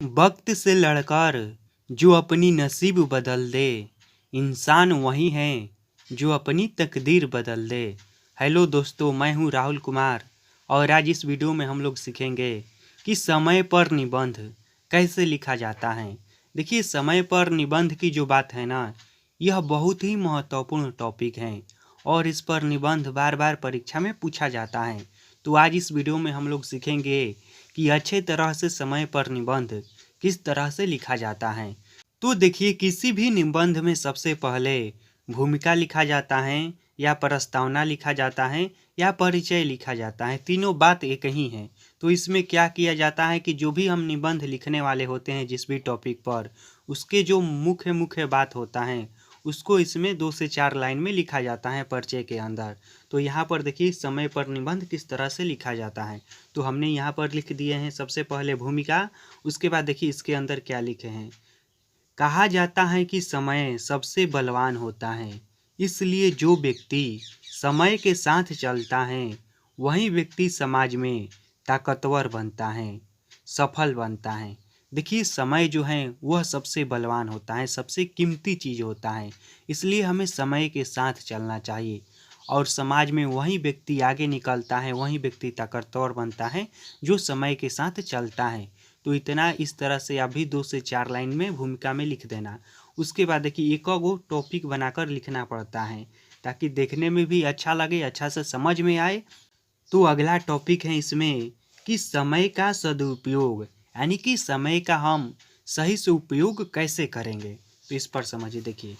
वक्त से लड़कर जो अपनी नसीब बदल दे, इंसान वही है जो अपनी तकदीर बदल दे। हेलो दोस्तों, मैं हूं राहुल कुमार और आज इस वीडियो में हम लोग सीखेंगे कि समय पर निबंध कैसे लिखा जाता है। देखिए, समय पर निबंध की जो बात है ना, यह बहुत ही महत्वपूर्ण टॉपिक है और इस पर निबंध बार बार परीक्षा में पूछा जाता है। तो आज इस वीडियो में हम लोग सीखेंगे कि अच्छे तरह से समय पर निबंध किस तरह से लिखा जाता है। तो देखिए, किसी भी निबंध में सबसे पहले भूमिका लिखा जाता है या प्रस्तावना लिखा जाता है या परिचय लिखा जाता है। तीनों बात एक ही है। तो इसमें क्या किया जाता है कि जो भी हम निबंध लिखने वाले होते हैं जिस भी टॉपिक पर, उसके जो मुख्य मुख्य बात होता है उसको इसमें 2 से 4 लाइन में लिखा जाता है परिचय के अंदर। तो यहाँ पर देखिए, समय पर निबंध किस तरह से लिखा जाता है। तो हमने यहाँ पर लिख दिए हैं सबसे पहले भूमिका। उसके बाद देखिए इसके अंदर क्या लिखे हैं। कहा जाता है कि समय सबसे बलवान होता है, इसलिए जो व्यक्ति समय के साथ चलता है वही व्यक्ति समाज में ताकतवर बनता है, सफल बनता है। देखिए, समय जो है वह सबसे बलवान होता है, सबसे कीमती चीज़ होता है, इसलिए हमें समय के साथ चलना चाहिए और समाज में वही व्यक्ति आगे निकलता है, वही व्यक्ति ताकतवर बनता है जो समय के साथ चलता है। तो इतना इस तरह से अभी 2 से 4 लाइन में भूमिका में लिख देना। उसके बाद देखिए, एक गो टॉपिक बनाकर लिखना पड़ता है ताकि देखने में भी अच्छा लगे, अच्छा से समझ में आए। तो अगला टॉपिक है इसमें कि समय का सदुपयोग, यानी कि समय का हम सही से उपयोग कैसे करेंगे। तो इस पर समझिए। देखिए,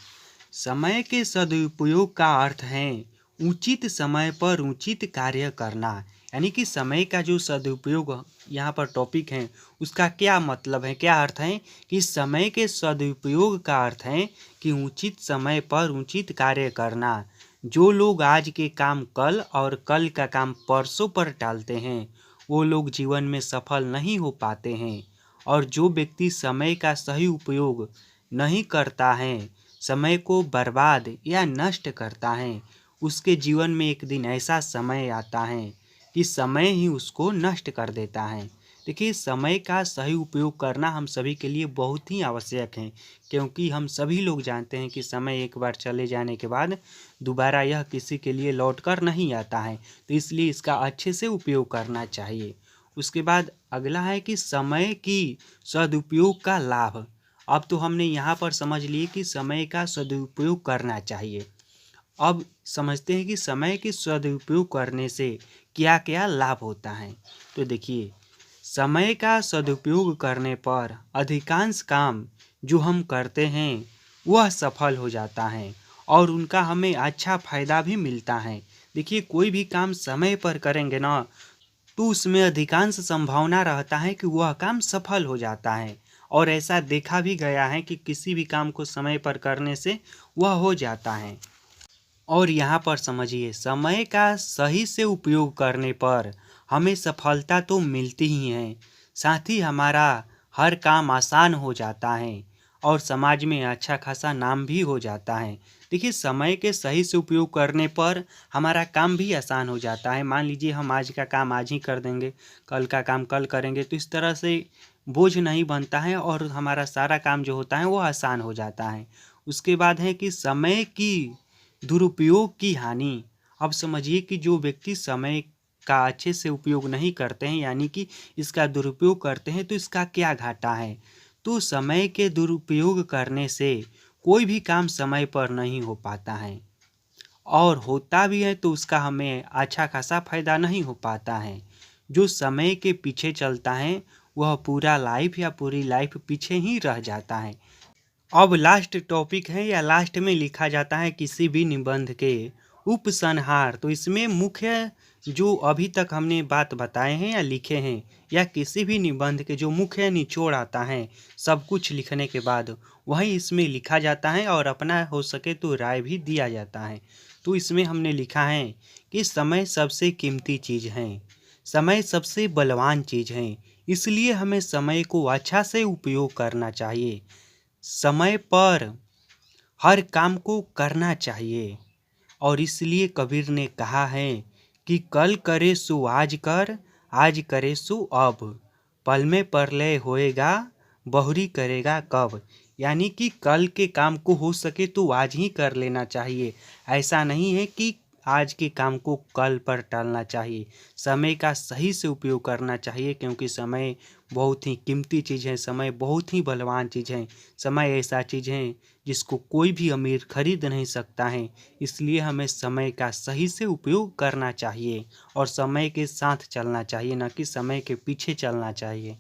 समय के सदुपयोग का अर्थ है उचित समय पर उचित कार्य करना। यानी कि समय का जो सदुपयोग यहाँ पर टॉपिक है उसका क्या मतलब है, क्या अर्थ है कि समय के सदुपयोग का अर्थ है कि उचित समय पर उचित कार्य करना। जो लोग आज के काम कल और कल का काम परसों पर टालते हैं वो लोग जीवन में सफल नहीं हो पाते हैं। और जो व्यक्ति समय का सही उपयोग नहीं करता है, समय को बर्बाद या नष्ट करता है, उसके जीवन में एक दिन ऐसा समय आता है कि समय ही उसको नष्ट कर देता है। देखिए, समय का सही उपयोग करना हम सभी के लिए बहुत ही आवश्यक है, क्योंकि हम सभी लोग जानते हैं कि समय एक बार चले जाने के बाद दोबारा यह किसी के लिए लौट कर नहीं आता है। तो इसलिए इसका अच्छे से उपयोग करना चाहिए। उसके बाद अगला है कि समय की सदुपयोग का लाभ। अब तो हमने यहाँ पर समझ लिए कि समय का सदुपयोग करना चाहिए। अब समझते हैं कि समय के सदुपयोग करने से क्या क्या लाभ होता है। तो देखिए, समय का सदुपयोग करने पर अधिकांश काम जो हम करते हैं वह सफल हो जाता है और उनका हमें अच्छा फायदा भी मिलता है। देखिए, कोई भी काम समय पर करेंगे ना, तो उसमें अधिकांश संभावना रहता है कि वह काम सफल हो जाता है। और ऐसा देखा भी गया है कि किसी भी काम को समय पर करने से वह हो जाता है। और यहाँ पर समझिए, समय का सही से उपयोग करने पर हमें सफलता तो मिलती ही है, साथ ही हमारा हर काम आसान हो जाता है और समाज में अच्छा खासा नाम भी हो जाता है। देखिए, समय के सही से उपयोग करने पर हमारा काम भी आसान हो जाता है। मान लीजिए हम आज का काम आज ही कर देंगे, कल का काम कल करेंगे, तो इस तरह से बोझ नहीं बनता है और हमारा सारा काम जो होता है वो आसान हो जाता है। उसके बाद है कि समय की दुरुपयोग की हानि। अब समझिए कि जो व्यक्ति समय का अच्छे से उपयोग नहीं करते हैं, यानी कि इसका दुरुपयोग करते हैं, तो इसका क्या घाटा है। तो समय के दुरुपयोग करने से कोई भी काम समय पर नहीं हो पाता है और होता भी है तो उसका हमें अच्छा खासा फायदा नहीं हो पाता है। जो समय के पीछे चलता है वह पूरा लाइफ या पूरी लाइफ पीछे ही रह जाता है। अब लास्ट टॉपिक है या लास्ट में लिखा जाता है किसी भी निबंध के उपसंहार। तो इसमें मुख्य जो अभी तक हमने बात बताए हैं या लिखे हैं, या किसी भी निबंध के जो मुख्य निचोड़ आता है सब कुछ लिखने के बाद वही इसमें लिखा जाता है और अपना हो सके तो राय भी दिया जाता है। तो इसमें हमने लिखा है कि समय सबसे कीमती चीज़ है, समय सबसे बलवान चीज़ है, इसलिए हमें समय को अच्छा से उपयोग करना चाहिए। समय पर हर काम को करना चाहिए और इसलिए कबीर ने कहा है कि कल करे सो आज कर, आज करे सो अब, पल में प्रलय होएगा, बहुरी करेगा कब। यानी कि कल के काम को हो सके तो आज ही कर लेना चाहिए। ऐसा नहीं है कि आज के काम को कल पर टालना चाहिए। समय का सही से उपयोग करना चाहिए, क्योंकि समय बहुत ही कीमती चीज़ है, समय बहुत ही बलवान चीज़ है। समय ऐसा चीज़ है जिसको कोई भी अमीर खरीद नहीं सकता है। इसलिए हमें समय का सही से उपयोग करना चाहिए और समय के साथ चलना चाहिए, न कि समय के पीछे चलना चाहिए।